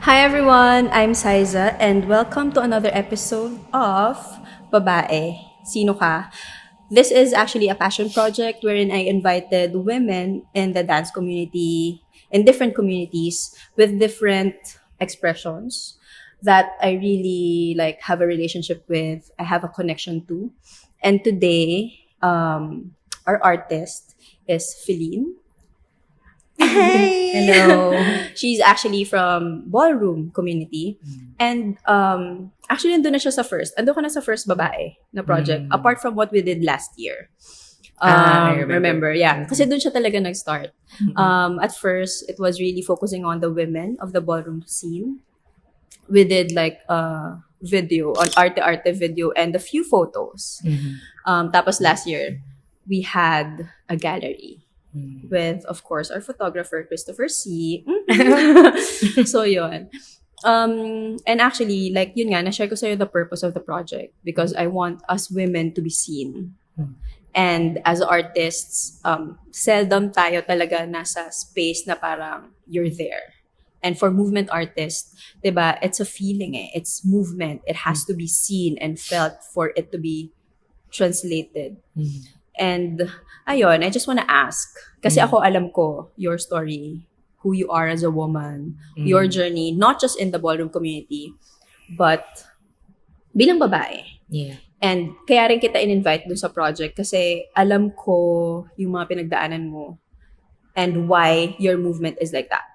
Hi everyone, I'm Saiza and welcome to another episode of Babae, Sino Ka. This is actually a passion project wherein I invited women in the dance community, in different communities with different expressions that I really have a relationship with, I have a connection to. And today, our artist is Philline. Hello. She's actually from ballroom community. And actually, nandun na siya sa first. Ando ka na sa first babae na project. Apart from what we did last year. I Remember, yeah. Kasi dun siya talaga nag-start. At first, it was really focusing on the women of the ballroom scene. We did video, on arte-arte video and a few photos. Tapos last year, we had a gallery with, of course, our photographer, Christopher C. So, yun. And actually, yun nga, na-share ko sa'yo the purpose of the project because I want us women to be seen. And as artists, seldom tayo talaga nasa space na parang you're there. And for movement artists, diba, it's a feeling It's movement. It has to be seen and felt for it to be translated. And ayun, I just want to ask, kasi ako alam ko your story, who you are as a woman, your journey, not just in the ballroom community, but bilang babae. Yeah. And kaya rin kita in-invite dun sa project kasi alam ko yung mga pinagdaanan mo and why your movement is like that.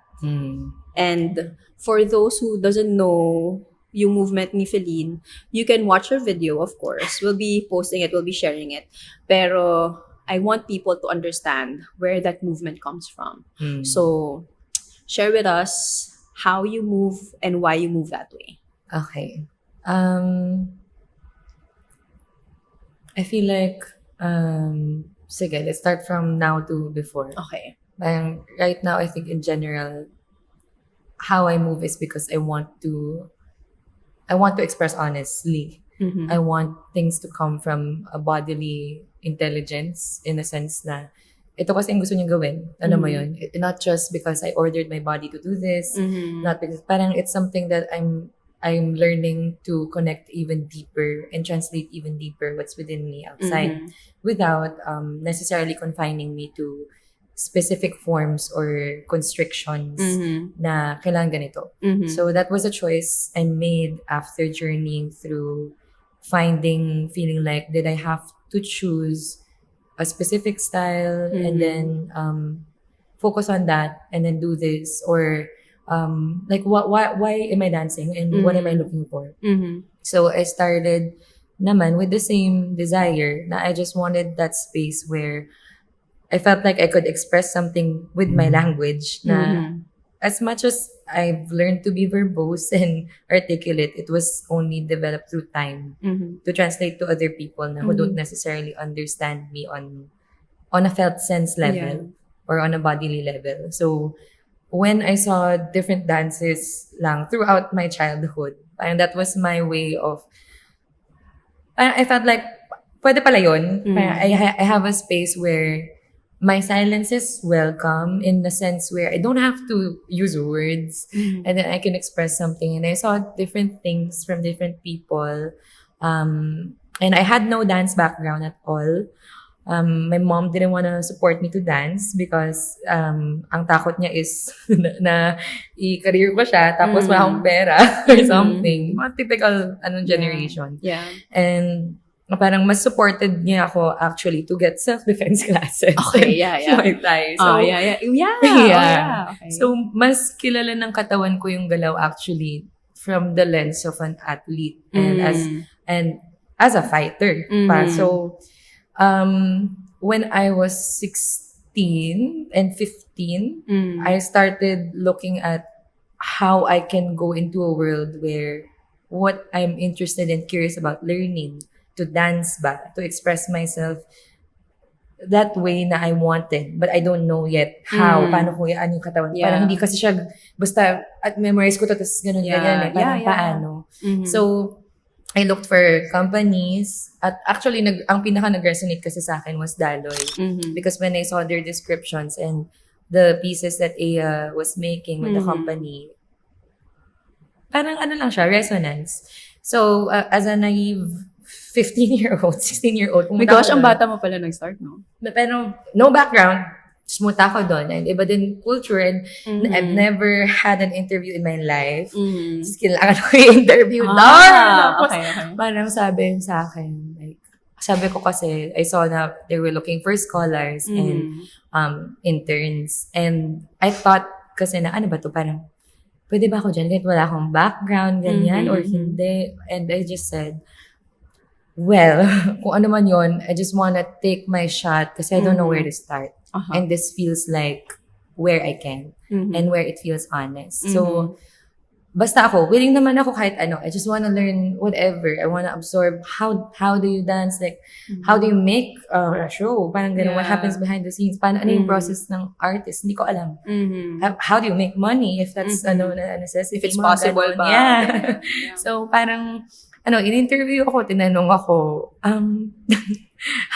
And for those who doesn't know yung movement ni Philline, you can watch her video, of course. We'll be posting it, we'll be sharing it. Pero I want people to understand where that movement comes from. So, share with us how you move and why you move that way. Okay. I feel like, sige, let's start from now to before. Okay. Right now, I think in general, how I move is because I want to express honestly. I want things to come from a bodily intelligence in a sense na ito kasi yung gusto niyang gawin. Ano mo yun? Not just because I ordered my body to do this. Not because, parang it's something that I'm learning to connect even deeper and translate even deeper what's within me outside without necessarily confining me to specific forms or constrictions na kailangan ganito. So that was a choice I made after journeying through feeling like, did I have to choose a specific style and then focus on that and then do this? Or why am I dancing and what am I looking for? So I started naman with the same desire na I just wanted that space where I felt like I could express something with my language na as much as I've learned to be verbose and articulate, it was only developed through time to translate to other people na who don't necessarily understand me on a felt sense level or on a bodily level. So when I saw different dances lang throughout my childhood, and that was my way of, I felt like pwede pala yun. I have a space where my silence is welcome in the sense where I don't have to use words and then I can express something. And I saw different things from different people. And I had no dance background at all. My mom didn't want to support me to dance because ang takot niya is na i-career ko siya tapos wala akong pera or something. Mga typical generation. Yeah. And parang mas supported niya ako actually to get self-defense classes. Okay, yeah. Muay Thai. So, yeah. Okay. So, mas kilala ng katawan ko yung galaw actually from the lens of an athlete and as a fighter. So, when I was 16 and 15, I started looking at how I can go into a world where what I'm interested and curious about learning to dance ba, to express myself that way na I wanted, but I don't know yet how, paano ko yung katawan. Parang hindi kasi siya, basta at memorize ko to, tapos ganun. Paano. So, I looked for companies, at actually, ang pinaka nag-resonate kasi sa akin was Daloy. Because when I saw their descriptions and the pieces that Aya was making with the company, parang ano lang siya, resonance. So, as a naive 15-year-old, 16-year-old, My gosh, ang bata mo pala nag-start, no? pero no background, smooth ako doon. And iba din culture. And I've never had an interview in my life. Tapos kailangan ko i-interview doon. Tapos okay. parang sabi sa akin, like, sabi ko kasi, I saw na they were looking for scholars and interns. And I thought kasi na, ano ba to? Parang, pwede ba ako dyan? Kahit wala akong background, ganyan, or hindi. And I just said, well, kung ano man yon, I just wanna take my shot kasi I don't know where to start. And this feels like where I can and where it feels honest. So, basta ako, willing naman ako kahit ano. I just wanna learn whatever. I wanna absorb how do you dance? Like, how do you make a show? Parang ganun, what happens behind the scenes? Paano, ano yung process ng artist? Hindi ko alam. How do you make money if that's, ano, na necessity? If it's possible ganun. ba? Yeah. So, parang, in-interview ako, tinanong ako,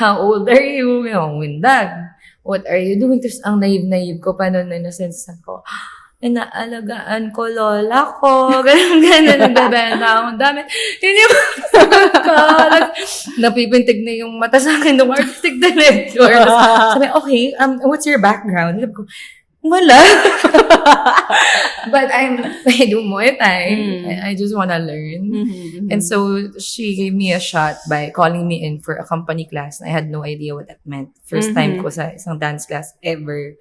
how old are you? You know, windag. What are you doing? Tapos ang naive ko pa noon na nasense ko, inaalagaan ko lola ko. Ganun, nagbebenta akong damit. Hindi mo ko. Napipintig na yung mata sa akin ng artistic director. Sabi, okay, what's your background? Sabi ko, wala. But I do Muay Thai. I just wanna learn. And so she gave me a shot by calling me in for a company class. I had no idea what that meant. First time ko sa isang dance class ever.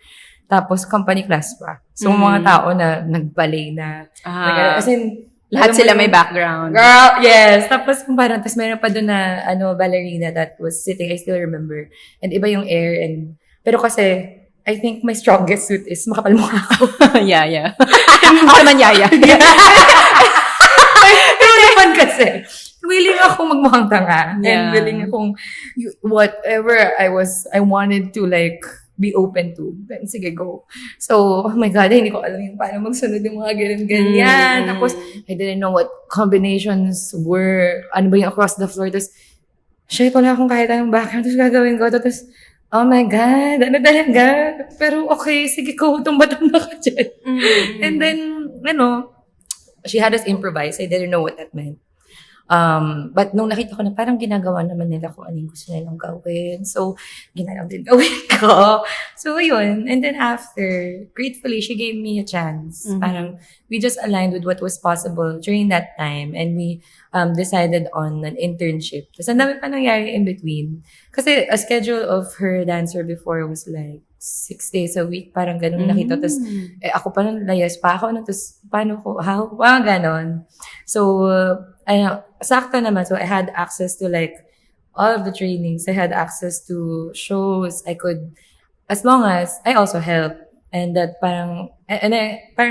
Tapos company class pa. So mga tao na nag-ballet na. As in, lahat sila may background. Girl, yes. Tapos parang, tapos meron pa doon na ballerina that was sitting, I still remember. And iba yung air. Pero kasi, I think my strongest suit is makapal mukha ako. yeah. Ako naman yaya. Pero naman kasi, willing ako magmukhang tanga. And willing akong, whatever I wanted to like, be open to. Then, sige, go. So, oh my God, hindi ko alam yung paano magsunod yung mga ganyan. Tapos, I didn't know what combinations were. Ano ba yung across the floor. Tapos, shit, wala akong kahit anong background. Tapos, gagawin ko. Tapos, oh my God, ano talaga? Pero okay, sige ko, tumba-tumba ka dyan. And then, she had us improvise. I didn't know what that meant. But nung nakita ko na parang ginagawa naman nila kung anong gusto nilang gawin. So, ginagawa din gawin ko. So, yun. And then after, gratefully, she gave me a chance. Parang, we just aligned with what was possible during that time. And we decided on an internship. Tapos, ang dami pa nangyari in between. Kasi a schedule of her dancer before was like 6 days a week. Parang ganun nakita. Tapos, ako pa nung layas pa ako. Tapos, paano ko, how? Parang ganon. So, sakto naman. So, I had access to like all of the trainings. I had access to shows. I could, as long as I also help. And that parang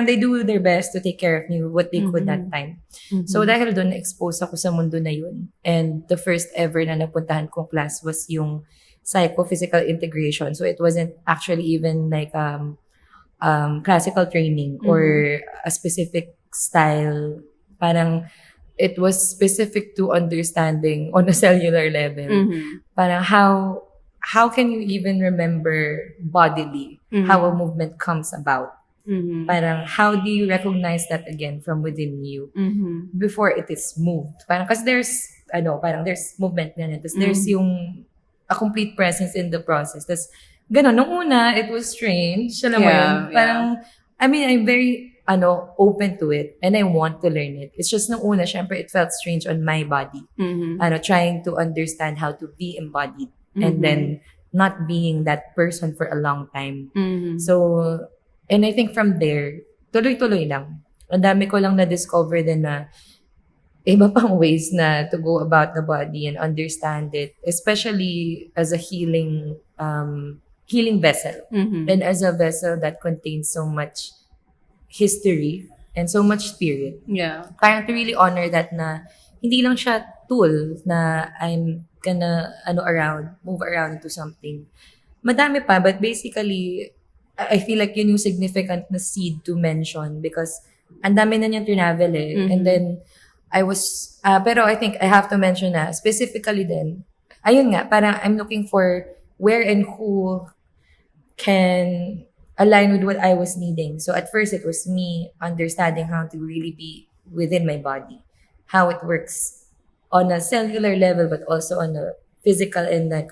they do their best to take care of me what they could that time. So, dahil doon, na-expose ako sa mundo na yun. And the first ever na napuntahan kong class was yung psychophysical integration. So, it wasn't actually even like classical training or a specific style. Parang, it was specific to understanding on a cellular level. Parang how can you even remember bodily how a movement comes about? Parang how do you recognize that again from within you before it is moved? Parang kasi there's movement ganyan. Tapos there's yung a complete presence in the process. Tapos gano'n, nung una, it was strange. Alam mo yun? Parang, I mean, I'm very open to it and I want to learn it. It's just nung una, syempre, it felt strange on my body. Trying to understand how to be embodied and then not being that person for a long time. So, and I think from there, tuloy-tuloy lang. Ang dami ko lang na-discover din na iba pang ways na to go about the body and understand it, especially as a healing vessel and as a vessel that contains so much history and so much spirit. Yeah. Parang to really honor that na hindi lang siya tool na I'm gonna move around into something. Madami pa, but basically, I feel like yun yung significant na seed to mention because ang dami na niyang travel And then, I was, pero I think I have to mention na specifically din, ayun nga, parang I'm looking for where and who can align with what I was needing. So at first, it was me understanding how to really be within my body, how it works on a cellular level, but also on a physical and like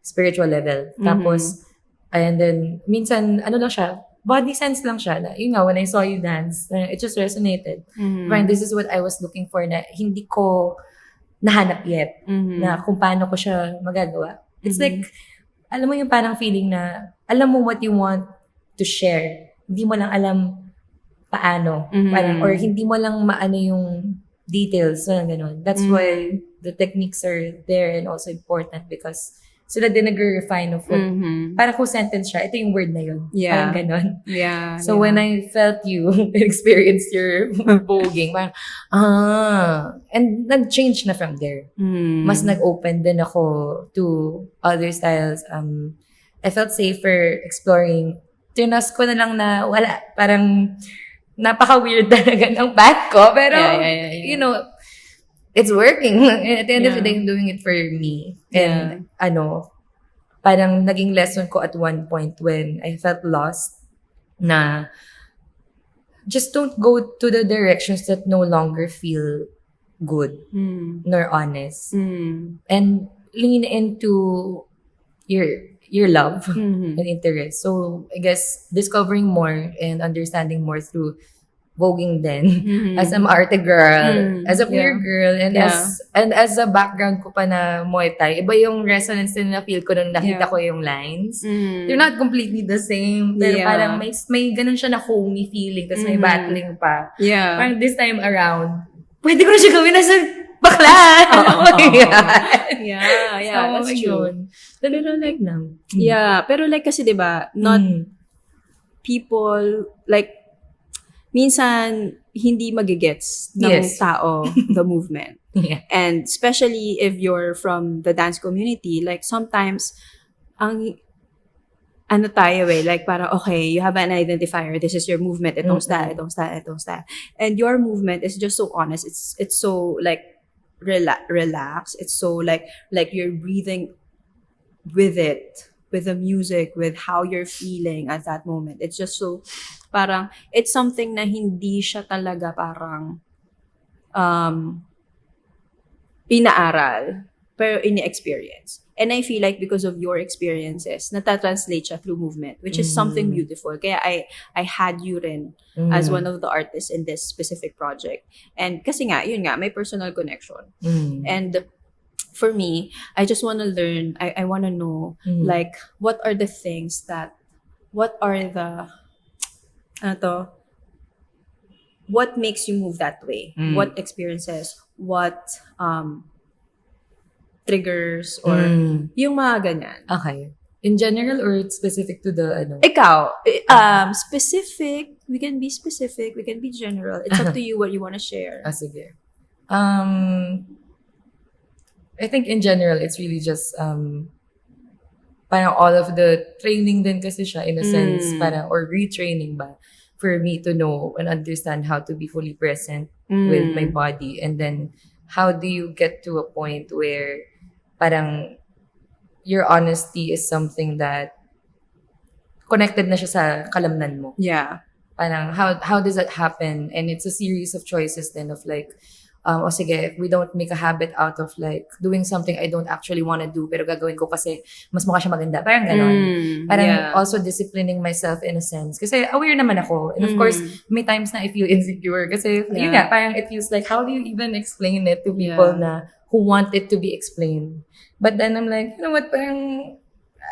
spiritual level. Tapos, and then, minsan, ano lang siya, body sense lang siya. Na, yun nga, when I saw you dance, it just resonated. Parang this is what I was looking for na hindi ko nahanap yet. Na kung paano ko siya magagawa. It's like, alam mo yung parang feeling na, alam mo what you want to share. Hindi mo lang alam paano. Parang, or hindi mo lang maano yung details. So, ganun. That's why the techniques are there and also important because sila din nag-refine of what, parang kung sentence siya, ito yung word na yun. Yeah. Parang ganon. Yeah. So when I felt you experienced your voguing, parang, and nag-change na from there. Mas nag-open din ako to other styles. I felt safer exploring. Tinas ko na lang na wala. Parang napaka-weird talaga ng path ko. Pero, you know, it's working. At the end of the day, I'm doing it for me. And, parang naging lesson ko at one point when I felt lost na just don't go to the directions that no longer feel good nor honest. And lean into your love and interest. So, I guess, discovering more and understanding more through voguing din as an arte girl, as a queer girl, and as a background ko pa na Muay Thai, iba yung resonance din na feel ko nung nakita ko yung lines. They're not completely the same, pero parang may ganun siya na homey feeling, tapos may battling pa. Parang this time around, pwede ko na siya gawin as a bakla! That's true. Pero like lang. Pero like kasi diba, not people, like, minsan, hindi magigets ng tao the movement. And especially if you're from the dance community, like sometimes, ang ano tayo like parang, okay, you have an identifier, this is your movement, itong style, itong style, itong style. And your movement is just so honest, it's so like relaxed, it's so like you're breathing with it, with the music, with how you're feeling at that moment. It's just so, parang, it's something na hindi siya talaga parang pinaaral, pero ini-experience. And I feel like because of your experiences, natatranslate siya through movement, which is something beautiful. Kaya I had you rin as one of the artists in this specific project. And kasi nga, yun nga, may personal connection. And for me, I just want to learn, I want to know, like, what are the things that, what makes you move that way? What experiences, what triggers, or yung mga ganyan. Okay. In general or specific to the ano? Ikaw, specific, we can be specific, we can be general. It's up to you what you want to share. Sige. I think in general, it's really just parang all of the training din kasi siya in a sense, parang, or retraining ba, for me to know and understand how to be fully present with my body. And then, how do you get to a point where parang your honesty is something that connected na siya sa kalamnan mo. Yeah. Parang, how does that happen? And it's a series of choices then of like, o sige, if we don't make a habit out of like doing something I don't actually want to do pero gagawin ko kasi mas mukha siya maganda. Parang ganon. Parang also disciplining myself in a sense. Kasi aware naman ako. And of course, may times na I feel insecure. Kasi yun nga, parang it feels like, how do you even explain it to people na who want it to be explained? But then I'm like, you know what, parang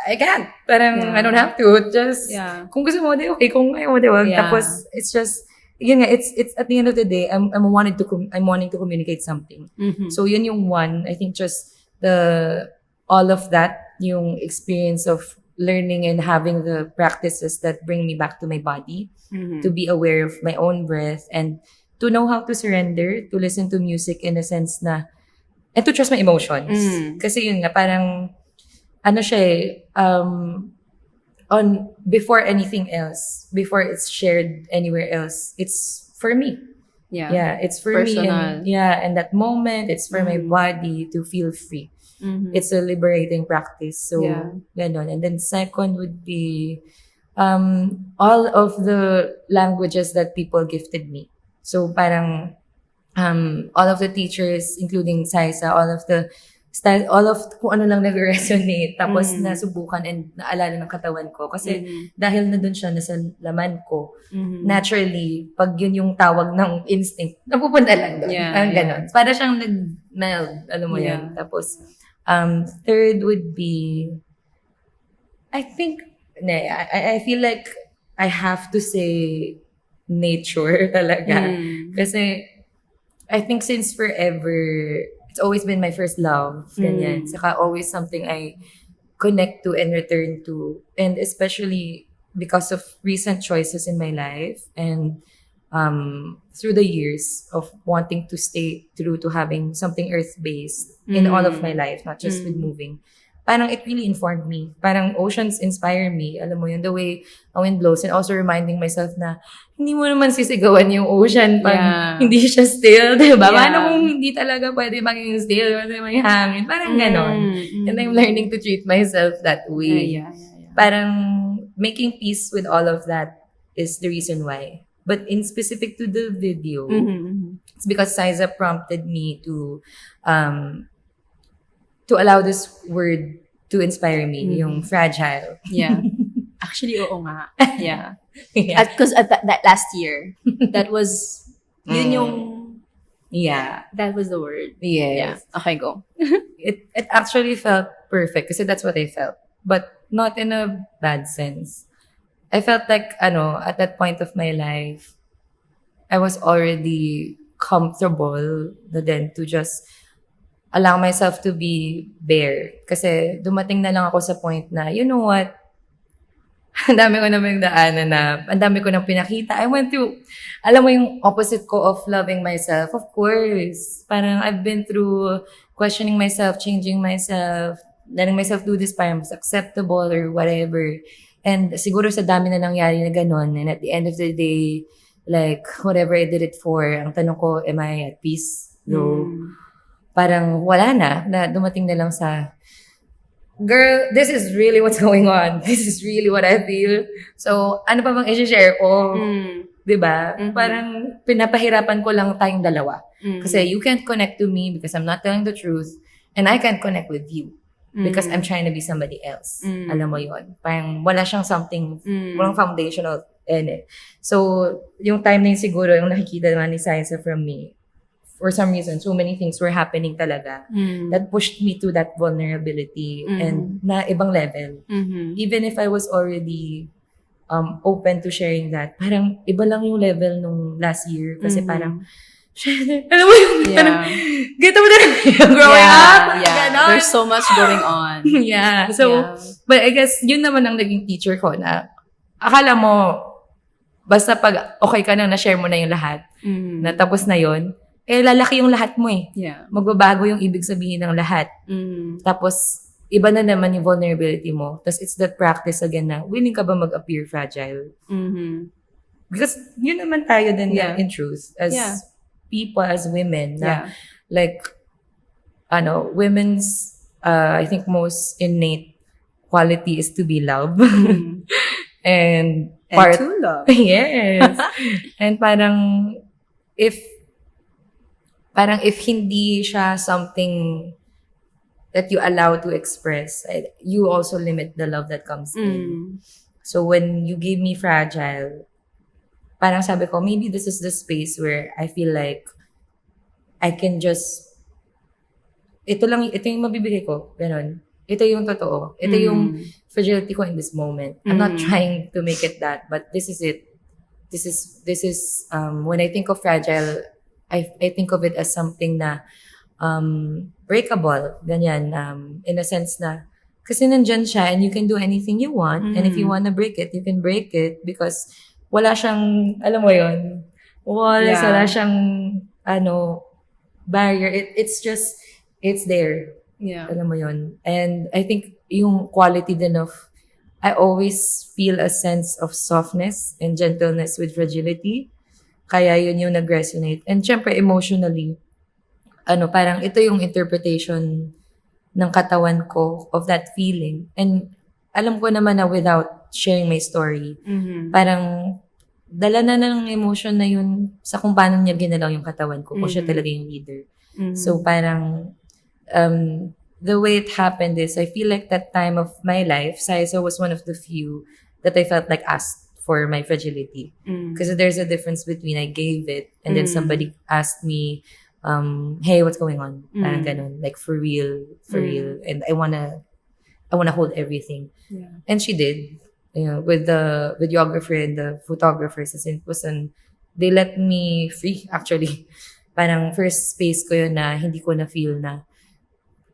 I can't. Parang I don't have to. Just, kung gusto mo, di okay. Kung ayaw mo, di wag. Tapos, it's just, yun nga, it's at the end of the day, I'm wanting to communicate something. So yun yung one. I think just all of that, yung experience of learning and having the practices that bring me back to my body, to be aware of my own breath, and to know how to surrender, to listen to music in a sense na, and to trust my emotions. Kasi yun nga, parang, ano siya on before anything else, before it's shared anywhere else, it's for me. Yeah, it's for personal. me. And that moment, it's for my body to feel free. It's a liberating practice. So, ganon. And then second would be all of the languages that people gifted me. So parang all of the teachers, including Saisa, all of the style, all of kung ano lang nag-resonate. Tapos nasubukan and naalala ng katawan ko. Kasi dahil na dun siya, nasa laman ko, naturally, pag yun yung tawag ng instinct, napupunta lang doon. Parang ganon. Para siyang nag-meld, alam mo yan. Tapos, third would be, I think, I feel like I have to say nature talaga. Kasi, I think since forever, it's always been my first love. Ganyan. Saka always something I connect to and return to. And especially because of recent choices in my life and through the years of wanting to stay true to having something earth-based in all of my life, not just with moving. Parang it really informed me. Parang oceans inspire me. Alam mo yun, the way a wind blows. And also reminding myself na hindi mo naman sisigawan yung ocean pag hindi siya still, diba? Paano kung hindi talaga pwede maging still, pwede may hangin? Parang ganon. And I'm learning to treat myself that way. Parang making peace with all of that is the reason why. But in specific to the video, it's because Siza prompted me to allow this word to inspire me, yung fragile. Yeah. Actually, oo nga. Yeah. At because at that last year, that was, yun yung, that was the word. Yes. Yeah. Okay, go. It actually felt perfect kasi that's what I felt. But not in a bad sense. I felt like, at that point of my life, I was already comfortable then to just allow myself to be bare. Kasi dumating na lang ako sa point na, you know what? Ang dami ko namang daanan na, ang dami ko nang pinakita. I went through, alam mo yung opposite ko of loving myself. Of course. Parang I've been through questioning myself, changing myself, letting myself do this parang mas acceptable or whatever. And siguro sa dami na nangyari na ganun. And at the end of the day, like, whatever I did it for, ang tanong ko, am I at peace? No. Parang wala na dumating na lang sa, girl, this is really what's going on. This is really what I feel. So, ano pa bang i-share ko? Diba? Parang pinapahirapan ko lang tayong dalawa. Kasi you can't connect to me because I'm not telling the truth. And I can't connect with you because I'm trying to be somebody else. Alam mo yon. Parang wala siyang something, walang foundational in it. So, yung time na yun siguro, yung nakikita naman ni Science from me, for some reason, so many things were happening talaga that pushed me to that vulnerability and na ibang level. Even if I was already open to sharing that, parang iba lang yung level nung last year kasi parang, alam mo yung, parang, get mo na growing up. Yeah. There's so much going on. So, but I guess yun naman ang naging teacher ko na akala mo, basta pag okay ka nang na-share mo na yung lahat, na tapos na yun, lalaki yung lahat mo eh. Magbabago yung ibig sabihin ng lahat. Tapos, iba na naman yung vulnerability mo. Tapos, it's that practice again na, willing ka ba mag-appear fragile? Because, yun naman tayo din in truth. As people, as women. Na, like, women's, I think most innate quality is to be loved. And to love. Yes. And parang, if hindi siya something that you allow to express, you also limit the love that comes in. So when you gave me fragile, parang sabi ko, maybe this is the space where I feel like I can just, ito yung mabibigay ko, ganun. Ito yung totoo. Ito yung fragility ko in this moment. I'm not trying to make it that, but this is it. This is when I think of fragile, I think of it as something na breakable, ganyan, in a sense na, kasi nandyan siya and you can do anything you want, and if you wanna break it, you can break it because wala siyang, alam mo yun, wala siyang, barrier. It's just, it's there. Alam mo yun. And I think yung quality din of, I always feel a sense of softness and gentleness with fragility. Kaya yun yung nag-resonate. And syempre, emotionally, parang ito yung interpretation ng katawan ko of that feeling. And alam ko naman na without sharing my story, parang dala na ng emotion na yun sa kung paano niya ginalaw yung katawan ko, kung siya talaga yung leader. So parang, the way it happened is, I feel like that time of my life, Saizo was one of the few that I felt like asked for my fragility. Because there's a difference between I gave it and then somebody asked me, hey, what's going on? Parang ganun, like for real, and I wanna hold everything. Yeah. And she did. You know, with the videographer and the photographers, as in, they let me free, actually. Parang first space ko yun na hindi ko na feel na.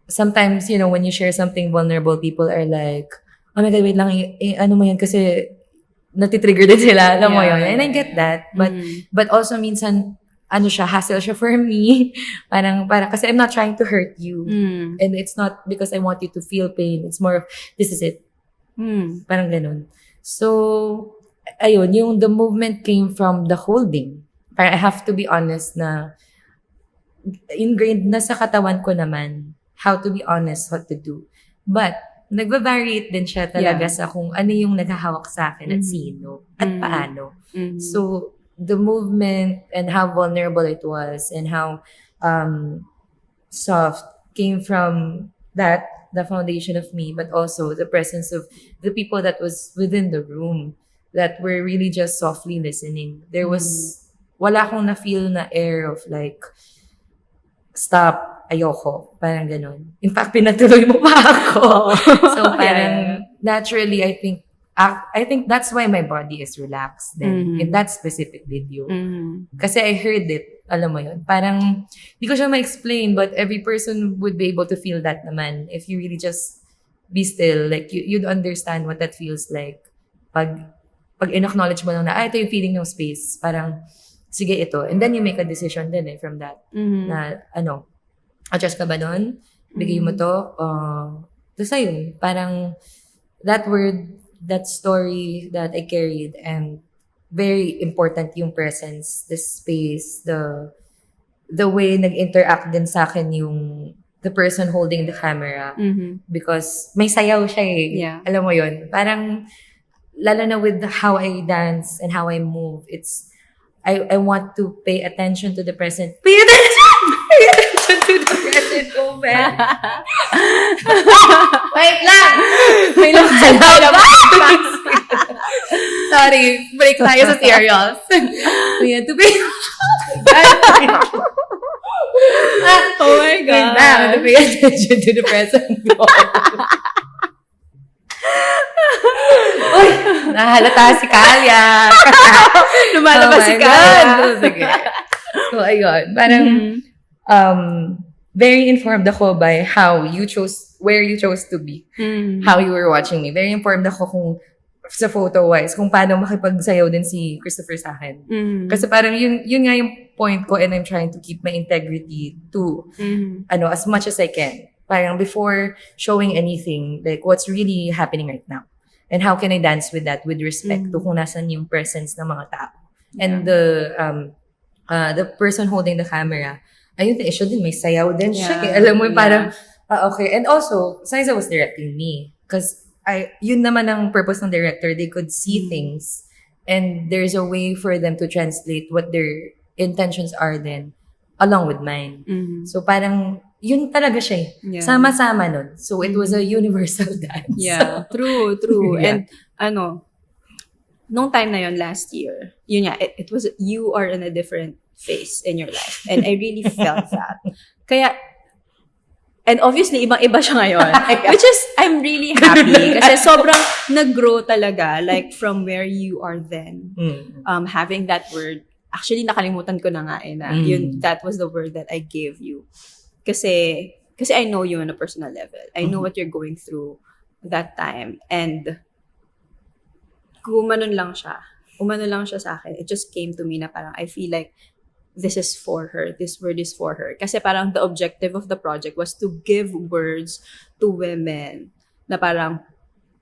Sometimes, you know, when you share something vulnerable, people are like, oh my God, wait lang, ano mo yan, kasi natitrigger din sila, alam mo yun. And I get that. But also, minsan, ano siya, hassle siya for me. parang, kasi I'm not trying to hurt you. And it's not because I want you to feel pain. It's more of, this is it. Parang ganun. So, ayun, the movement came from the holding. Parang I have to be honest na ingrained na sa katawan ko naman how to be honest, what to do. But, nagva-variate din siya talaga sa kung ano yung naghahawak sa akin at sino at paano. So, the movement and how vulnerable it was and how soft came from that, the foundation of me, but also the presence of the people that was within the room that were really just softly listening. There was, wala akong na-feel na air of like, stop, ayoko, parang ganun. In fact, pinatuloy mo pa ako. So parang, naturally, I think that's why my body is relaxed then in that specific video. Kasi I heard it, alam mo yun. Parang, di ko siya ma-explain, but every person would be able to feel that naman if you really just be still. Like, you'd understand what that feels like. Pag in-acknowledge mo lang na, ito yung feeling ng space. Parang, sige ito. And then you make a decision din from that. Na, adjust ka ba doon? Bigay mo to? Tapos ayun, parang, that word, that story that I carried, and very important yung presence, the space, the way nag-interact din sa akin yung the person holding the camera. Because may sayaw siya eh. Yeah. Alam mo yun. Parang, lalo na with how I dance and how I move, it's, I want to pay attention to the present. Pay attention! Pay attention to the present moment. Wait lang! May lang. Sorry, break tayo sa cereals. We had to pay Oh my God. Wait lang, to pay attention to the present moment. Uy, nahalata si Kalya. Lumalabas si Kalya. Sige. So, ayun. Parang, very informed ako by where you chose to be. How you were watching me. Very informed ako kung sa photo-wise, kung paano makipagsayaw din si Christopher sa akin. Kasi parang yun nga yung point ko, and I'm trying to keep my integrity to, as much as I can. Parang before showing anything, like what's really happening right now. And how can I dance with that with respect to kung nasan yung presence ng mga tao. And the person holding the camera, ayun din, siya din, may sayaw din siya. Alam mo, parang, okay. And also, Saiza was directing me. Because yun naman ang purpose ng director. They could see things. And there's a way for them to translate what their intentions are then along with mine. So parang, yun talaga siya eh. Yeah. Sama-sama nun. So it was a universal dance. Yeah, true. Yeah. And nung time na yun last year, yun nga, it was, you are in a different phase in your life. And I really felt that. Kaya, and obviously, ibang-iba siya ngayon. Which is, I'm really happy. Kasi sobrang nag-grow talaga, like from where you are then. Having that word, actually nakalimutan ko na nga eh, na that was the word that I gave you. Kasi I know you on a personal level. I know what you're going through that time. And umano lang siya sa akin. It just came to me na parang I feel like this is for her. This word is for her. Kasi parang the objective of the project was to give words to women na parang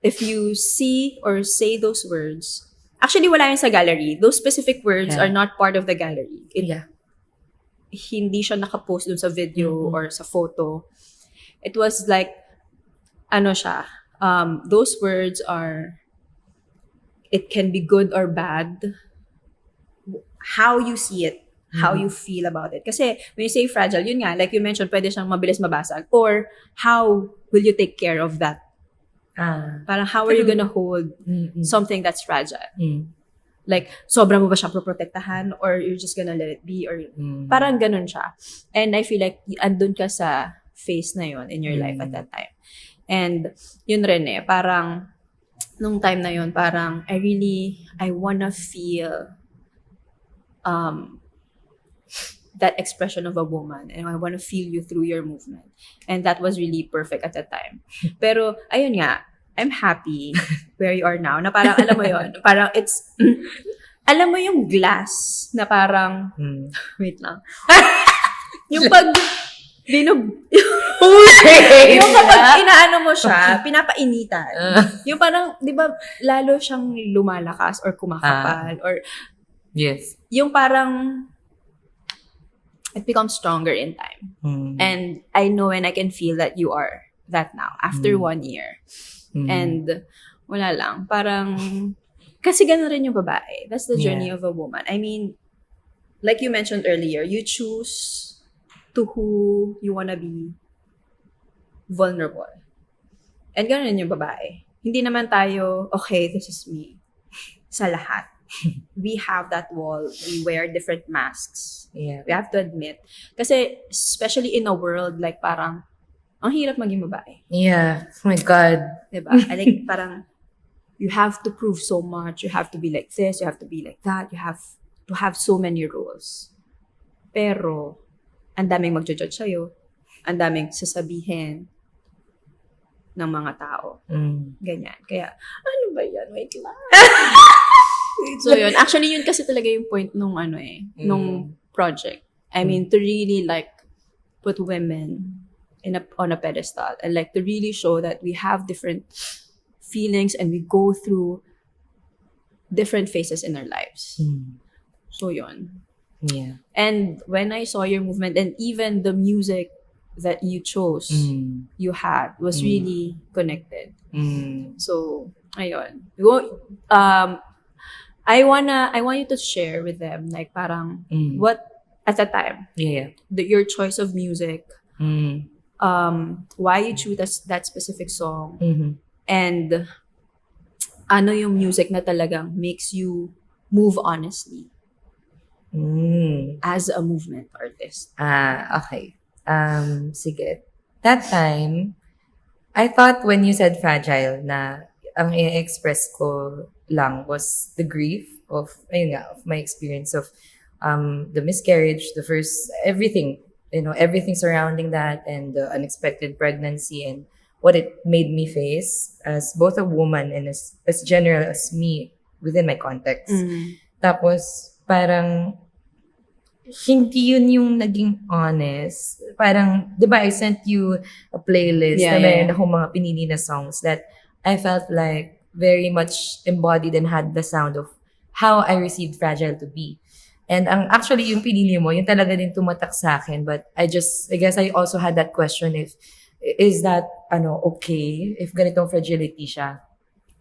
if you see or say those words, actually wala yun sa gallery. Those specific words are not part of the gallery. Hindi siya nakapost dun sa video or sa photo. It was like, those words are, it can be good or bad. how you see it, how you feel about it. Kasi when you say fragile, yun nga, like you mentioned, pwede siyang mabilis mabasag. Or how will you take care of that? Parang how are you gonna hold something that's fragile? Like, sobra mo ba siyang proprotektahan or you're just gonna let it be? Or parang ganun siya. And I feel like andun ka sa phase na yun in your life at that time. And yun rin parang nung time na yun, parang I wanna feel that expression of a woman, and I wanna feel you through your movement. And that was really perfect at that time. Pero, ayun nga, I'm happy where you are now. Na parang, alam mo yun, parang it's, alam mo yung glass na parang, wait lang. Yung pag, yung kapag inaano mo siya, pinapainitan. Yung parang, di ba, lalo siyang lumalakas or kumakapal or, yes. Yung parang, it becomes stronger in time. And I know and I can feel that you are that now after 1 year. And wala lang, parang kasi gano'n rin yung babae. That's the journey of a woman. I mean, like you mentioned earlier, you choose to who you wanna be vulnerable. And gano'n rin yung babae. Hindi naman tayo, okay, this is me sa lahat. We have that wall. We wear different masks. Yeah. We have to admit. Kasi, especially in a world like parang, ang hirap maging babae. Yeah. Oh my God. Diba? I think parang, you have to prove so much. You have to be like this. You have to be like that. You have to have so many roles. Pero, ang daming mag-judge sa'yo. Ang daming sasabihin ng mga tao. Ganyan. Kaya, ano ba yan? Wait lang. So yun, actually yun kasi talaga yung point nung nung project. I mean, to really like put women on a pedestal and like to really show that we have different feelings and we go through different phases in our lives. So yun. Yeah. And when I saw your movement and even the music that you chose, you had was really connected. So ayun. I want you to share with them like parang what at that time your choice of music, why you choose that specific song, and ano yung music na talagang makes you move honestly as a movement artist. Okay. Sige. That time, I thought when you said fragile na ang i-express ko lang was the grief of my experience of the miscarriage, the first everything surrounding that, and the unexpected pregnancy and what it made me face as both a woman and as general as me within my context. Tapos parang hindi yun yung naging honest. Parang, di ba, I sent you a playlist na meron akong mga pinili na songs that I felt like very much embodied and had the sound of how I received Fragile to be. And actually yung pinili mo, yung talaga din tumatak sa akin. But I guess I also had that question is that, okay, if ganitong fragility siya.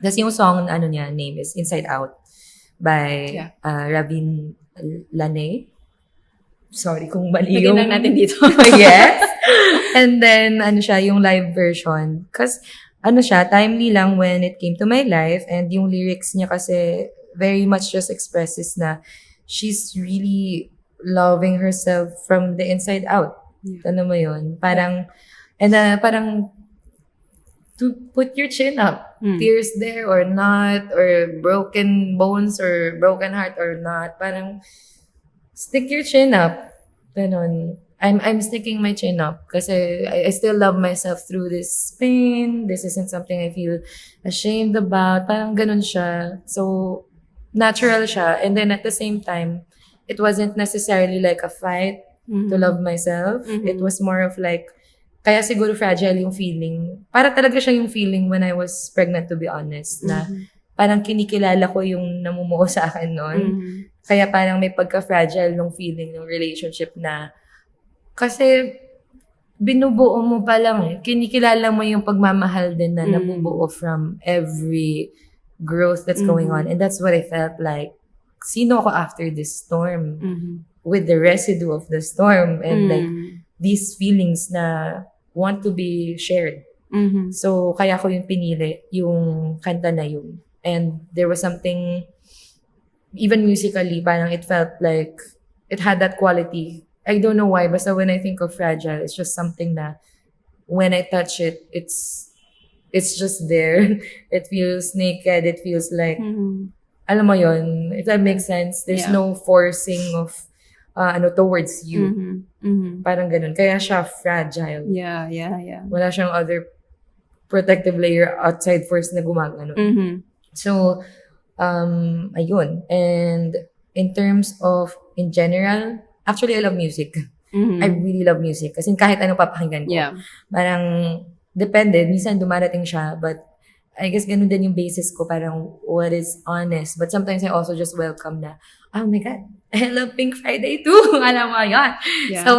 Kasi yung song, name is Inside Out by Ravin Lane. Sorry kung mali yung... Lagyan lang natin dito. Yes. And then, yung live version. Kasi, timely lang when it came to my life. And yung lyrics niya kasi very much just expresses na she's really loving herself from the inside out. Yeah. Ano mo yun? Parang, parang, to put your chin up. Tears there or not, or broken bones or broken heart or not. Parang, stick your chin up. Ganon. I'm sticking my chin up kasi I still love myself through this pain. This isn't something I feel ashamed about. Parang ganon siya. So, natural siya. And then at the same time, it wasn't necessarily like a fight to love myself. It was more of like, kaya siguro fragile yung feeling. Para talaga siya yung feeling when I was pregnant, to be honest. Na parang kinikilala ko yung namumuo sa akin noon. Kaya parang may pagka-fragile nung feeling ng relationship na kasi binubuo mo pa lang kinikilala mo yung pagmamahal din na nabubuo from every growth that's going on. And that's what I felt like sino ako after this storm? Mhm. With the residue of the storm and like Mm. these feelings na want to be shared. Mhm. So, kaya ko yung pinili, yung kanta na yun. And there was something, even musically, parang it felt like it had that quality. I don't know why, basta when I think of Fragile, it's just something na when I touch it, it's just there. It feels naked. It feels like, Mhm. alam mo yun, if that makes sense, there's Yeah. no forcing of towards you. Mhm. Mhm. Parang ganun. Kaya siya fragile. Yeah. Wala siyang other protective layer outside force na gumagano. Mhm. So, ayun. And in terms of, in general, actually, I love music. Mhm. I really love music. Kasi kahit ano papakinggan ko. Yeah. Parang, depende. Minsan dumarating siya, but I guess ganun din yung basis ko. Parang, what is honest. But sometimes I also just welcome na, oh my God, I love Pink Friday too. Alam mo, yan. Yeah. So,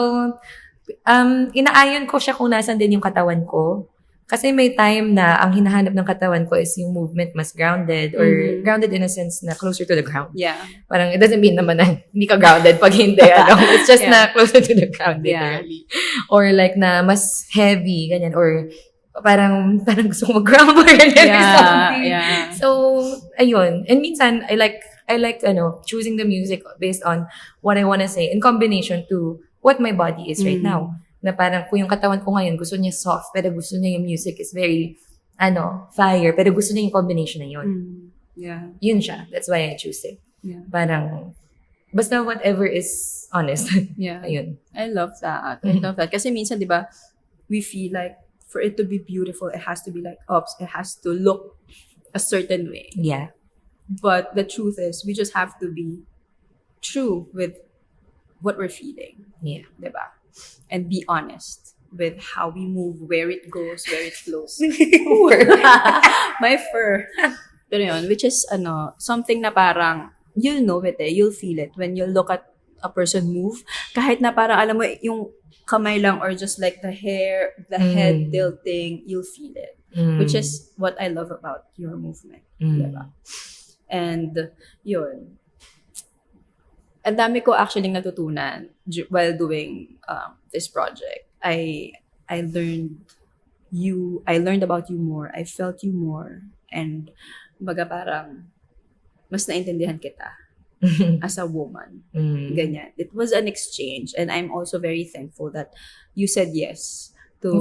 inaayon ko siya kung nasan din yung katawan ko. Kasi may time na ang hinahanap ng katawan ko is yung movement mas grounded or Mhm. grounded in a sense na closer to the ground. Yeah. Parang it doesn't mean naman na hindi ka grounded pag hindi. It's just Yeah. na closer to the ground Yeah. literally. Or like na mas heavy, ganyan. Or parang gusto ko mag-ground or something. Yeah. So, ayun. And minsan, I like choosing the music based on what I wanna say in combination to what my body is right now. Na parang kung yung katawan ko ngayon gusto niya soft, pero gusto niya yung music is very, fire, pero gusto niya yung combination na yun. Yeah. Yun siya. That's why I choose it. Yeah. Parang, basta whatever is honest. Yeah. Ayun. I love that. I love that. Kasi minsan, di ba, we feel like for it to be beautiful, it has to be like ups. It has to look a certain way. Yeah. But the truth is, we just have to be true with what we're feeling. Yeah. Diba? And be honest with how we move, where it goes, where it flows. My fur. Pero yun, which is, something na parang, you'll know it you'll feel it when you look at a person move. Kahit na parang, alam mo, yung kamay lang or just like the hair, the head tilting, you'll feel it. Which is what I love about your movement. Diba? And, yun. Ang dami ko actually natutunan while doing this project. I learned about you more. I felt you more. And baga parang mas naintindihan kita as a woman. Ganyan. It was an exchange. And I'm also very thankful that you said yes to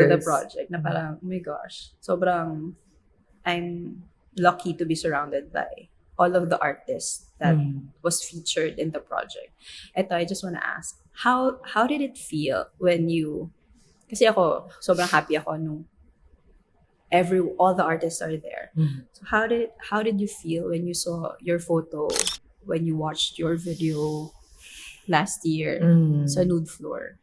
the project. Na parang, oh my gosh, sobrang I'm lucky to be surrounded by all of the artists that was featured in the project. Eto, I just want to ask, how did it feel when you, kasi ako, sobrang happy ako nung all the artists are there. So how did you feel when you saw your photo, when you watched your video last year sa nude floor?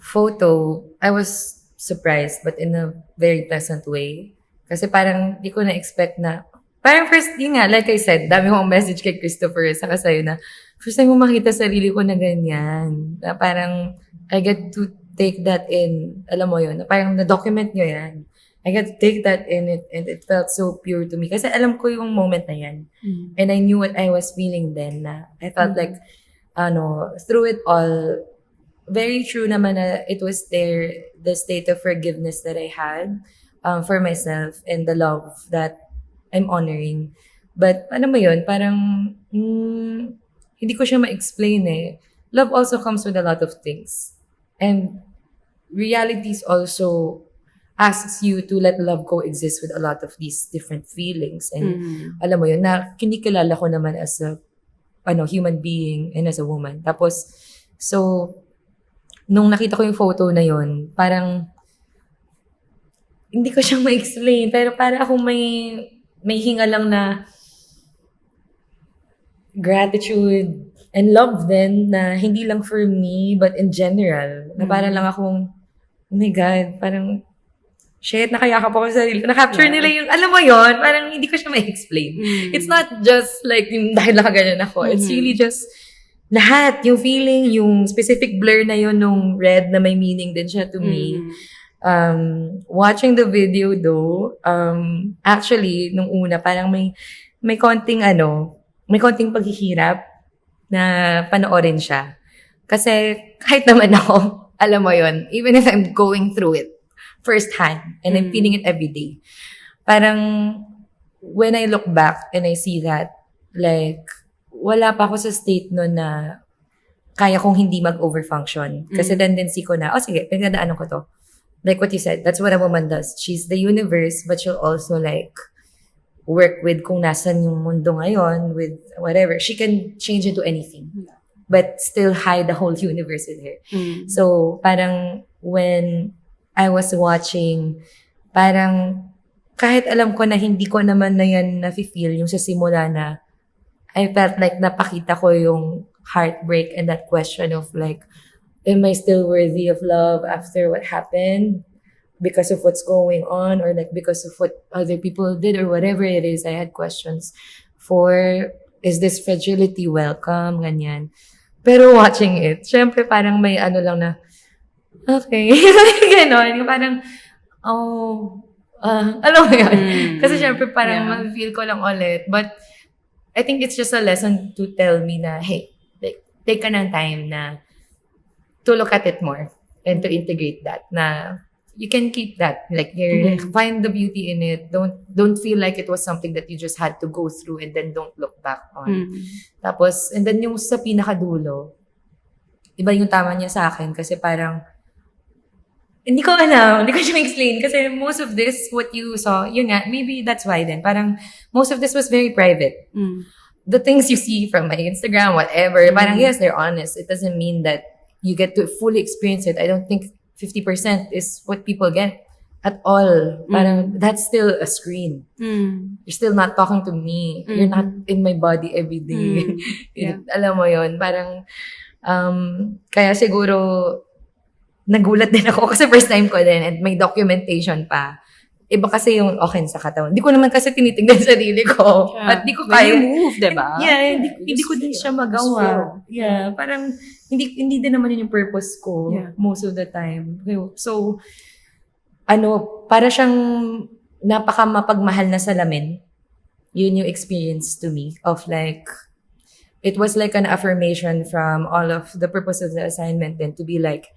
Photo, I was surprised but in a very pleasant way. Kasi parang di ko na-expect na, parang first, yun nga, like I said, dami kong message kay Christopher saka sa'yo na, first time ko makita sarili ko na ganyan. Na parang, I get to take that in, alam mo yun, na parang na-document nyo yan. I get to take that in it, and it felt so pure to me. Kasi alam ko yung moment na yan. And I knew what I was feeling then, na I felt like, through it all, very true naman na it was there, the state of forgiveness that I had for myself and the love that I'm honoring. But, ano mo yun, parang, hindi ko siya ma-explain eh. Love also comes with a lot of things. And realities also asks you to let love coexist with a lot of these different feelings. And, alam mo yun, na kinikilala ko naman as a, human being and as a woman. Tapos, so, nung nakita ko yung photo na yun, parang, hindi ko siya ma-explain. Pero para akong may hinga lang na gratitude and love din na hindi lang for me but in general. Na parang lang akong, oh my God, parang, shit, nakayakap ako sa sarili. Na-capture nila yung, alam mo yon, parang hindi ko siya ma-explain. It's not just like yung dahil nakaganyan ako. It's really just lahat. Yung feeling, yung specific blur na yun nung red na may meaning din siya to me. Watching the video though, actually, nung una, parang may may konting paghihirap na panoorin siya. Kasi kahit naman ako, alam mo yon, even if I'm going through it firsthand and I'm feeling it every day, parang when I look back and I see that, like, wala pa ako sa state nun na kaya kong hindi mag-overfunction. Kasi tendency ko na, sige, pinagdadaanan ko to. Like what you said, that's what a woman does. She's the universe, but she'll also like work with kung nasan yung mundo ngayon, with whatever. She can change into anything. But still hide the whole universe in her. So, parang when I was watching, parang kahit alam ko na hindi ko naman na yan nafe-feel yung sa simula na I felt like napakita ko yung heartbreak and that question of like, am I still worthy of love after what happened? Because of what's going on, or like because of what other people did, or whatever it is. I had questions for, is this fragility welcome? Ganyan. Pero watching it, syempre parang may ano lang na, okay. Ganon. Parang, alam mo yun. Kasi syempre parang ma-feel ko lang ulit. But I think it's just a lesson to tell me na, hey, like, take ka ng time na to look at it more and to integrate that. Na you can keep that. Like, find the beauty in it. Don't feel like it was something that you just had to go through and then don't look back on. Tapos, and then yung sa pinakadulo, iba yung tama niya sa akin kasi parang, hindi ko alam, hindi ko siya explain kasi most of this, what you saw, yun nga, maybe that's why then. Parang, most of this was very private. The things you see from my Instagram, whatever, parang yes, they're honest. It doesn't mean that you get to fully experience it. I don't think 50% is what people get at all. Parang, that's still a screen. You're still not talking to me. You're not in my body every day. Alam mo yun, parang, kaya siguro, nagulat din ako kasi first time ko din and may documentation pa. Iba kasi yung okay sa katawan. Hindi ko naman kasi tinitignan sa sarili ko. At di ko kaya. When you move, diba? Yeah, hindi ko din siya magawa. Yeah, parang hindi din naman yun yung purpose ko most of the time. So, para siyang napaka mapagmahal na salamin. Yun yung experience to me of like, it was like an affirmation from all of the purpose of the assignment then to be like,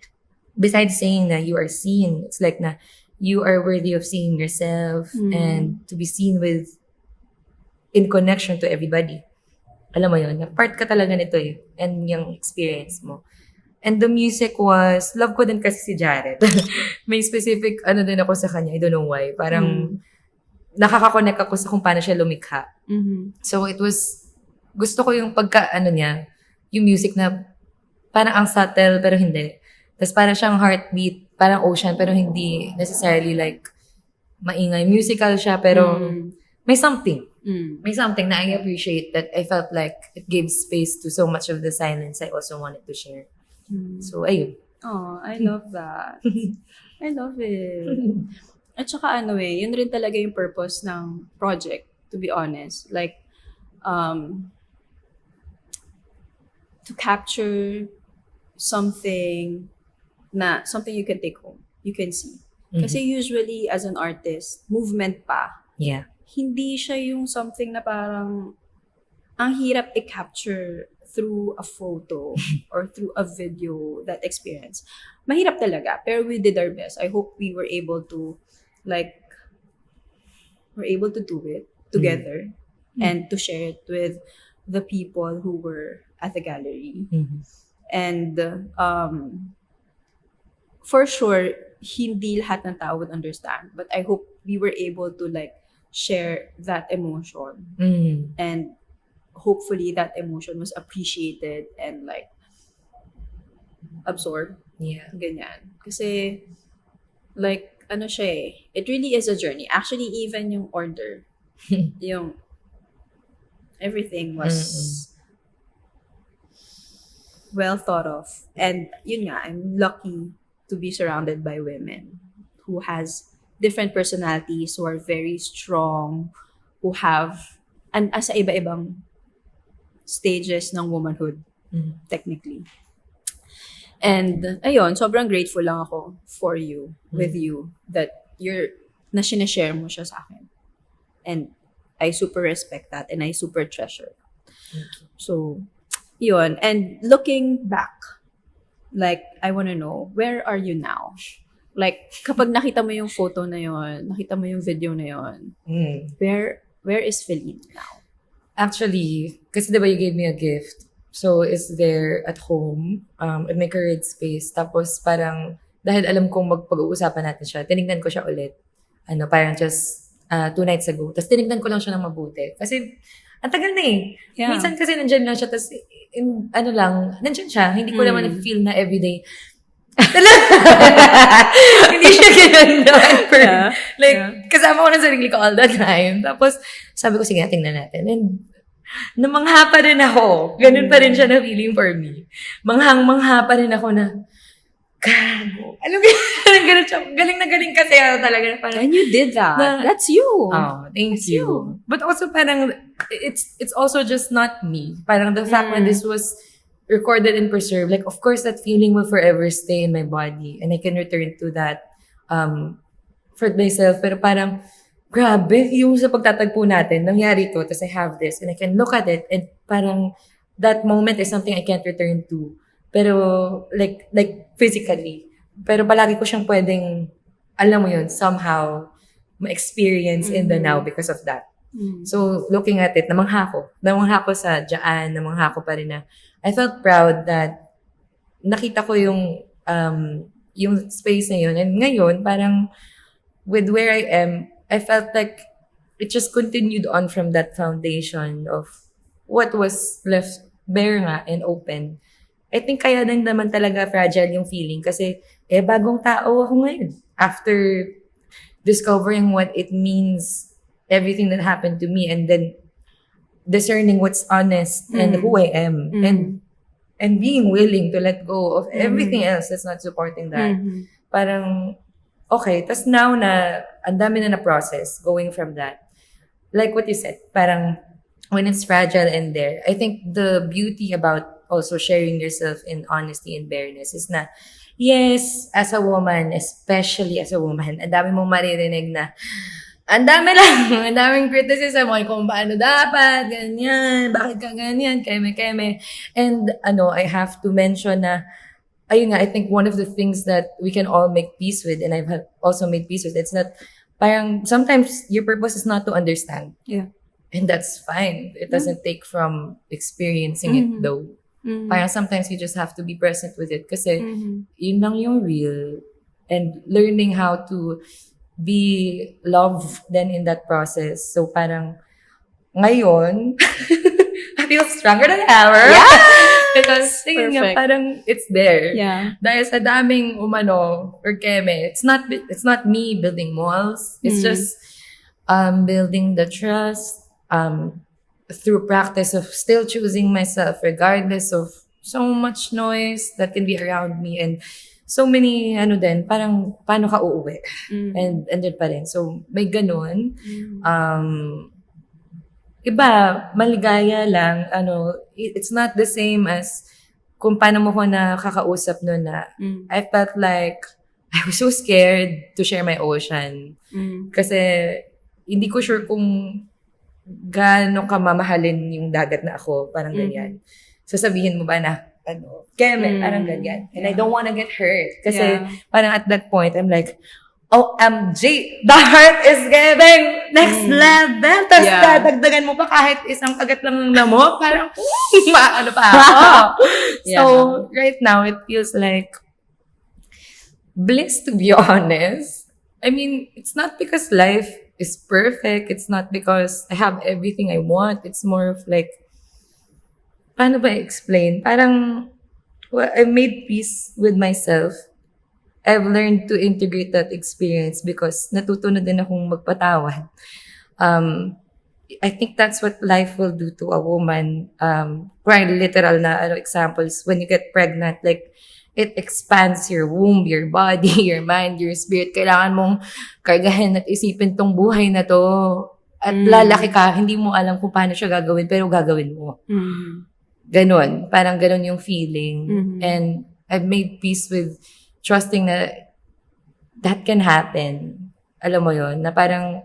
besides saying that you are seen, it's like na you are worthy of seeing yourself and to be seen with in connection to everybody. Alam mo yun, na part ka talaga nito eh. And yung experience mo. And the music was, love ko din kasi si Jared. May specific, din ako sa kanya, I don't know why. Parang, nakaka-connect ako sa kung paano siya lumikha. So it was, gusto ko yung niya, yung music na parang ang subtle pero hindi. Tapos parang siyang heartbeat, parang ocean, pero hindi necessarily like maingay. Musical siya, pero may something. May something na I appreciate that I felt like it gave space to so much of the silence I also wanted to share. So, ayun. Oh, I love that. I love it. At saka yun rin talaga yung purpose ng project, to be honest. Like, to capture something you can take home, you can see. Kasi usually, as an artist, movement pa. Yeah. Hindi siya yung something na parang ang hirap i-capture through a photo or through a video, that experience. Mahirap talaga, pero we did our best. I hope we were able to do it together and to share it with the people who were at the gallery. And for sure, hindi lahat ng tao would understand. But I hope we were able to like share that emotion. And hopefully that emotion was appreciated and like absorbed. Yeah. Ganyan. Kasi like, siya eh. It really is a journey. Actually, even yung order, yung everything was well thought of. And yun nga, I'm lucky to be surrounded by women who has different personalities, who are very strong, who have, and sa iba-ibang stages ng womanhood, technically. And, ayun, sobrang grateful lang ako for you, with you, that na sinashare mo siya sa akin. And I super respect that and I super treasure. So, yun. And looking back, like, I want to know, where are you now? Like, kapag nakita mo yung photo na yun, nakita mo yung video na yun, where is Philline now? Actually, kasi diba you gave me a gift. So, it's there at home, at my current space. Tapos parang, dahil alam kong magpag-uusapan natin siya, tinignan ko siya ulit. Parang just 2 nights ago. Tapos tinignan ko lang siya ng mabuti. Kasi, ang tagal na eh. Yeah. Minsan kasi nandyan lang siya, tapos nandyan siya. Hindi ko naman feel na everyday. Hindi siya ganun naman. Kasama ko na sarili ko all the time. Tapos, sabi ko, sige, tingnan natin. And, namangha pa rin ako. Ganun pa rin siya na feeling for me. Manghang-mangha pa rin ako na, gago. Alam mo, ganun siya. Galing na galing kasi talaga. Parang, And you did that. That's you. Oh, thank you. But also parang, it's also just not me. Parang the fact that this was recorded and preserved, like, of course, that feeling will forever stay in my body. And I can return to that for myself. Pero parang, grabe, yung sa pagtatagpo natin, nangyari to, tapos I have this, and I can look at it, and parang, that moment is something I can't return to. Pero, like physically. Pero palagi ko siyang pwedeng, alam mo yun, somehow, ma-experience in the now because of that. So, looking at it, namangha ko sa dyan, namangha ko pa rin na, I felt proud that nakita ko yung space na yun. And ngayon, parang, with where I am, I felt like it just continued on from that foundation of what was left bare nga and open. I think kaya din naman talaga fragile yung feeling kasi bagong tao ako ngayon. After discovering what it means, everything that happened to me, and then discerning what's honest and who I am, and being willing to let go of everything else that's not supporting that. Parang, okay, tas now na, ang dami na na-process going from that. Like what you said, parang, when it's fragile and there, I think the beauty about also sharing yourself in honesty and bareness is na, yes, as a woman, especially as a woman, ang dami mong maririnig na, ang daming criticism kung paano dapat, ganyan, bakit ka ganyan, keme. And I have to mention na, ayun nga, I think one of the things that we can all make peace with, and I've also made peace with, it's that parang sometimes your purpose is not to understand. Yeah. And that's fine. It doesn't take from experiencing it though. Parang sometimes you just have to be present with it kasi yun lang yung real. And learning how to be loved then in that process. So parang ngayon, I feel stronger than ever. Yeah! Because yun nga, parang it's there. Yeah. Dahil sa daming or keme, it's not me building walls. It's just building the trust through practice of still choosing myself regardless of so much noise that can be around me and so many, parang paano ka uuwi. And andun pa rin. So, may ganun. Iba, maligaya lang. It's not the same as kung paano mo ko nakakausap nun na I felt like I was so scared to share my ocean. Kasi hindi ko sure kung gaano ka mamahalin yung dagat na ako. Parang ganyan. Sasabihin mo ba na, keme, parang ganyan. And I don't wanna get hurt. Kasi parang at that point, I'm like, OMG, the heart is giving next level. Tapos dadagdagan mo pa kahit isang kagat lang ng damo. Parang, ano pa ako. So, right now, it feels like bliss, to be honest. I mean, it's not because life is perfect. It's not because I have everything I want. It's more of like, paano ba explain? Parang, I've made peace with myself. I've learned to integrate that experience because natuto na din akong magpatawad. I think that's what life will do to a woman. Quite literal na examples. When you get pregnant, like, it expands your womb, your body, your mind, your spirit. Kailangan mong kargahin at isipin tong buhay na to. At lalaki ka, hindi mo alam kung paano siya gagawin, pero gagawin mo. Ganon. Parang ganon yung feeling. And I've made peace with trusting na that can happen. Alam mo yon na parang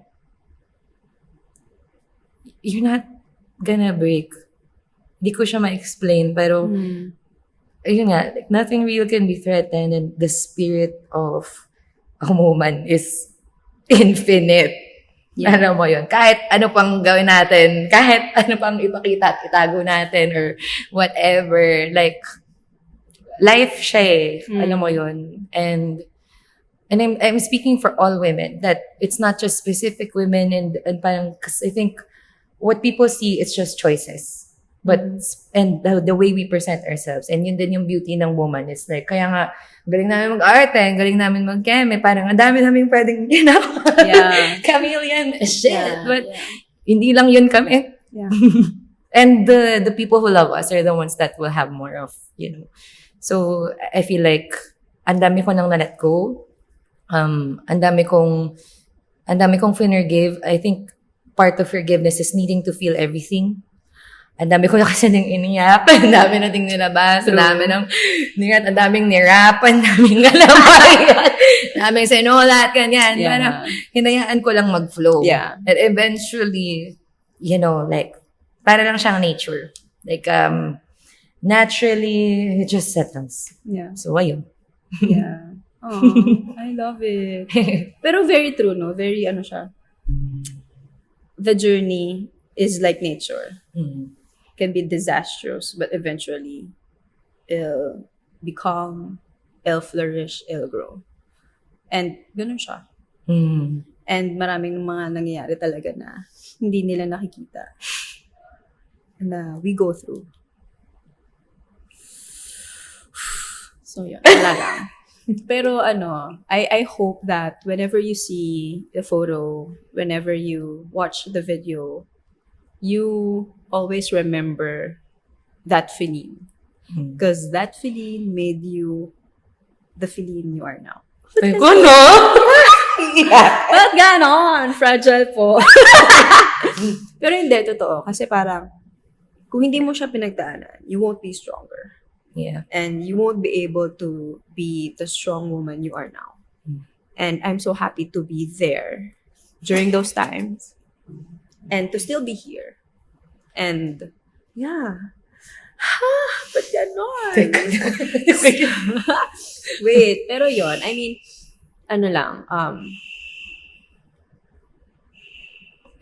you're not gonna break. Di ko siya ma-explain, pero ayun nga, like, nothing real can be threatened, and the spirit of a woman is infinite. Yeah. Alam mo yun, kahit ano pang gawin natin, kahit ano pang ipakita at itago natin or whatever, like, life siya eh. Alam mo yun. And I'm speaking for all women, that it's not just specific women, and parang, because I think what people see is just choices. But, and the way we present ourselves, and yun din yung beauty ng woman, is like, kaya nga, galing namin mag-arte, galing namin mag-keme, parang ang dami namin pwedeng ginawa. Yeah. Chameleon, shit. Yeah, But, yeah. hindi lang yun kami. Yeah. And the people who love us are the ones that will have more of, you know. So, I feel like, ang dami ko nang na-let go. Ang dami kong forgive. I think part of forgiveness is needing to feel everything. Ang dami ko na kasi nang iniyak. Ang dami nating nilabas. Ang dami ng ningat. Ang daming nirap. Ang daming galamay. Ang daming sinulat. Ganyan. Yeah. Parang hinayaan ko lang mag-flow. Yeah. And eventually, you know, like, para lang siyang nature. Like, naturally, it just settles. Yeah. So, ayun. Yeah. Oh, I love it. Pero very true, no? Very, ano siya. The journey is like nature. Can be disastrous, but eventually, it'll become, it'll flourish, it'll grow. And ganun siya. And maraming mga nangyayari talaga na hindi nila nakikita. Na we go through. So, yun. Wala lang. Pero I hope that whenever you see the photo, whenever you watch the video, you always remember that Philline. Because that Philline made you the Philline you are now. Ko, no? Ba't ganon? Fragile po. Pero hindi, totoo. Kasi parang, kung hindi mo siya pinagdaanan, you won't be stronger. Yeah. And you won't be able to be the strong woman you are now. And I'm so happy to be there during those times. And to still be here. And, yeah. But ganon. Wait, pero yon. I mean,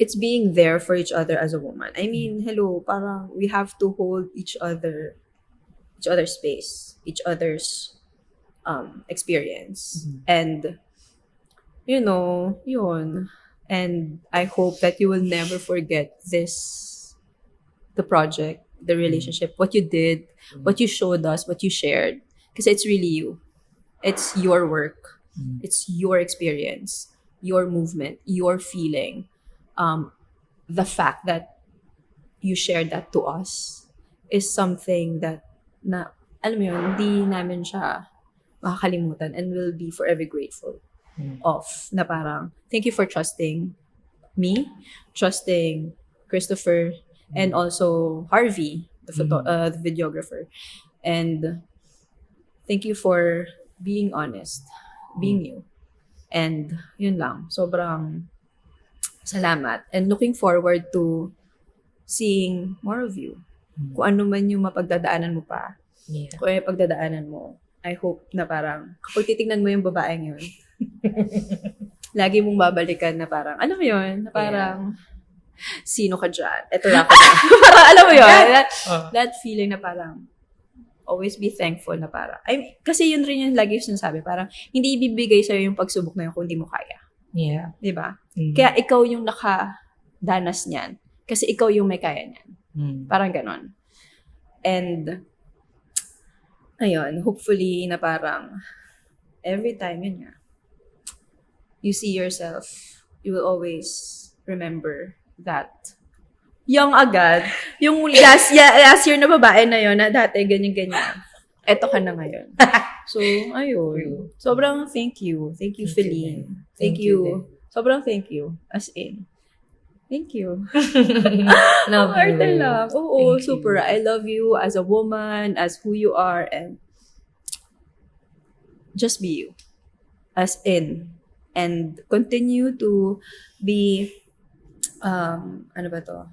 it's being there for each other as a woman. I mean, hello, parang we have to hold each other's space, each other's experience. And, you know, yun. And I hope that you will never forget the project, the relationship, what you did, what you showed us, what you shared. Because it's really you. It's your work. It's your experience, your movement, your feeling. The fact that you shared that to us is something that alam mo yun, hindi namin siya makakalimutan, and we'll be forever grateful of na parang, thank you for trusting me, trusting Christopher, and also Harvey, the videographer. And thank you for being honest, being you. And yun lang, sobrang salamat. And looking forward to seeing more of you. Kung ano man yung mapagdadaanan mo pa. Yeah. Kung ano yung pagdadaanan mo, I hope na parang, kapag titignan mo yung babaeng yun, lagi mong babalikan na parang, alam mo yun, na parang, sino ka dyan? Ito na ako dyan. Parang, alam mo yun, that feeling na parang, always be thankful na parang, kasi yun rin yung lagi yung sinasabi, parang, hindi ibibigay sa'yo yung pagsubok na yun kung hindi mo kaya. Yeah. Diba? Kaya ikaw yung nakadanas niyan. Kasi ikaw yung may kaya niyan. Parang ganon. And, ayun, hopefully na parang, every time, yun nga, you see yourself, you will always remember that young agad, yung last year na babae na yun, na dati ganyan-ganyan, eto ka na ngayon. So, ayun. Sobrang thank you. Thank you, Philline. Thank you. Sobrang thank you. As in. Thank you. Love you. Arte lang. Oo, Thank super. you. I love you as a woman, as who you are, and just be you. As in. And continue to be, ano ba to?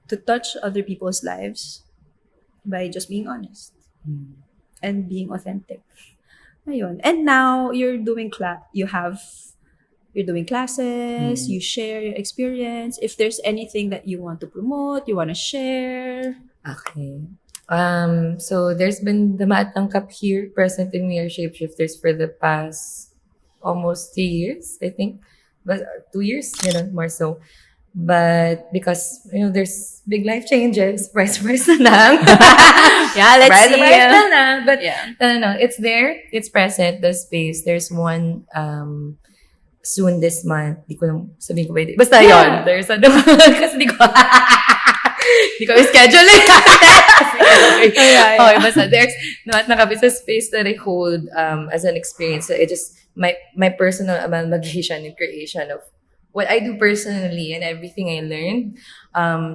to touch other people's lives by just being honest and being authentic. Ayun. And now you're doing you're doing classes, you share your experience. If there's anything that you want to promote, you want to share. Okay. So there's been the Matang Cup here present in We Are Shapeshifters for the past almost 3 years, I think. But 2 years, more so. But because, there's big life changes, price na lang. Yeah, let's see. Price na lang. But Yeah. no, it's there. It's present, the space. There's one soon this month. Di ko lang sabihin ko ba. Basta Yeah. yun. There's ano. Kasi di ko schedule it. Yeah. Okay, basta there's it's a space that I hold as an experience. So it just my personal amalgamation and creation of what I do personally and everything I learned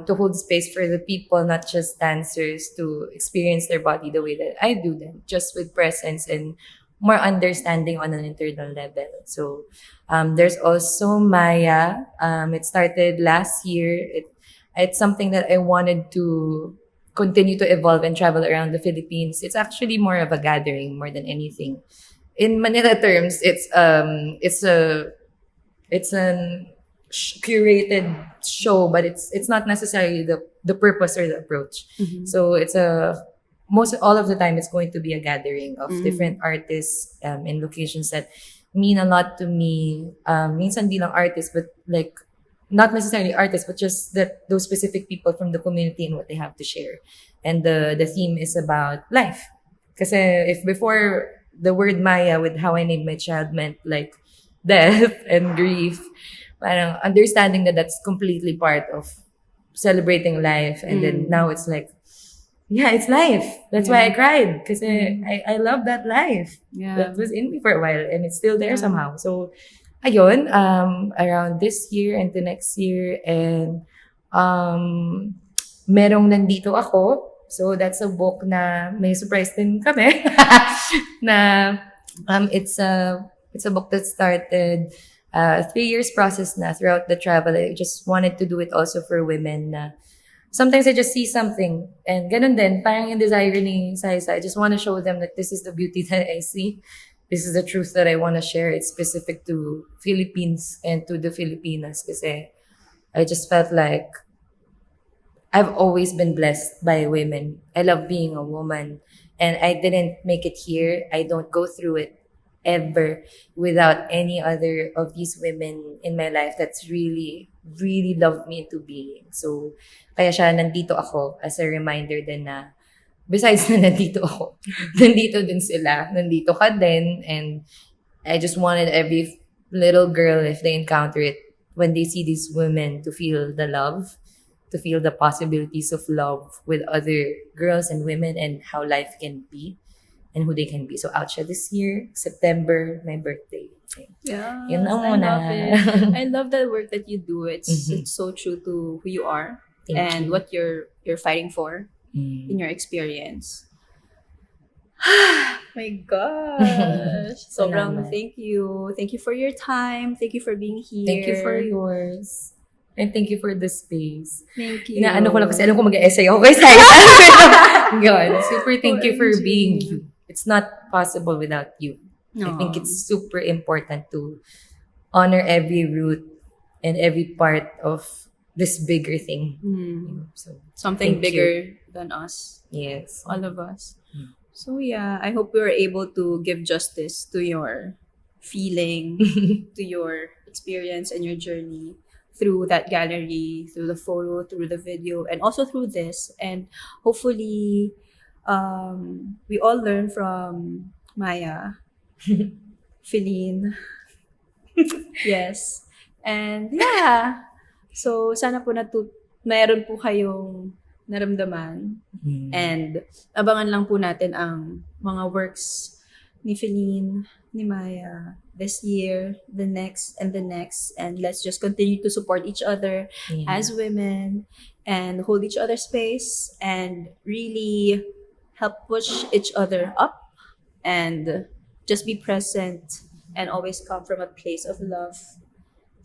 to hold space for the people, not just dancers, to experience their body the way that I do them, just with presence and more understanding on an internal level. So there's also Maya. It started last year. It's something that I wanted to continue to evolve and travel around the Philippines. It's actually more of a gathering more than anything. In Manila terms, it's an curated show, but it's not necessarily the purpose or the approach. So it's most all of the time it's going to be a gathering of different artists in locations that mean a lot to me. Minsan di lang artists, but like not necessarily artists, but just that those specific people from the community and what they have to share. And the theme is about life. Kasi if before the word Maya with how I named my child meant like death and grief, parang understanding that that's completely part of celebrating life. And then now it's like, yeah, it's life. That's why I cried. Because I love that life. Yeah. That was in me for a while and it's still there somehow. So, ayun, around this year and the next year. And merong Nandito Ako. So, that's a book na may surprise din kami. Na it's a book that started 3 years process na throughout the travel. I just wanted to do it also for women na sometimes I just see something and ganun din, parang yung desire ni Saisa, I just want to show them that this is the beauty that I see. This is the truth that I want to share. It's specific to Philippines and to the Filipinas kasi I just felt like I've always been blessed by women. I love being a woman and I didn't make it here. I don't go through it ever without any other of these women in my life that's really, really loved me into being. So, kaya siya Nandito Ako as a reminder din na besides na nandito ako, nandito din sila, nandito ka din, and I just wanted every little girl, if they encounter it, when they see these women, to feel the love, to feel the possibilities of love with other girls and women and how life can be and who they can be. So out siya this year, September, my birthday. Yeah, Yun lang I muna. love it. I love the work that you do. It's so true to who you are Thank you. what you're fighting for in your experience. My gosh. Sobrang Salamat. thank you. Thank you for your time. Thank you for being here. Thank you for yours. And thank you for the space. Thank you. Inaano ko lang kasi alam ko mag-essay ako kay Sai. Yun. Super thank you for OMG. being you. It's not possible without you. I think Aw. it's super important to honor every root and every part of this bigger thing. So Something thank bigger than us. yes. All of us. So yeah, I hope we were able to give justice to your feeling, to your experience and your journey through that gallery, through the photo, through the video, and also through this. And hopefully, we all learn from Maya, Philline. Yes. And yeah. So sana po mayroon po kayong naramdaman. And abangan lang po natin ang mga works ni Philline, ni Maya this year, the next, and the next. And let's just continue to support each other as women and hold each other space and really help push each other up and just be present and always come from a place of love.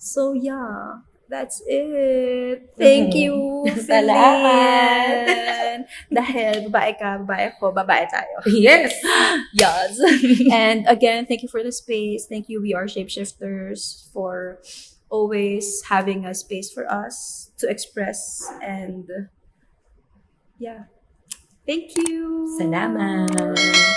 So yeah. that's it. Thank you, Salamat. Philline. Dahil babae ka, babae ko, babae tayo. Yes. Yes. And again, thank you for the space. Thank you, We Are Shapeshifters, for always having a space for us to express. And yeah. Thank you. Salamat.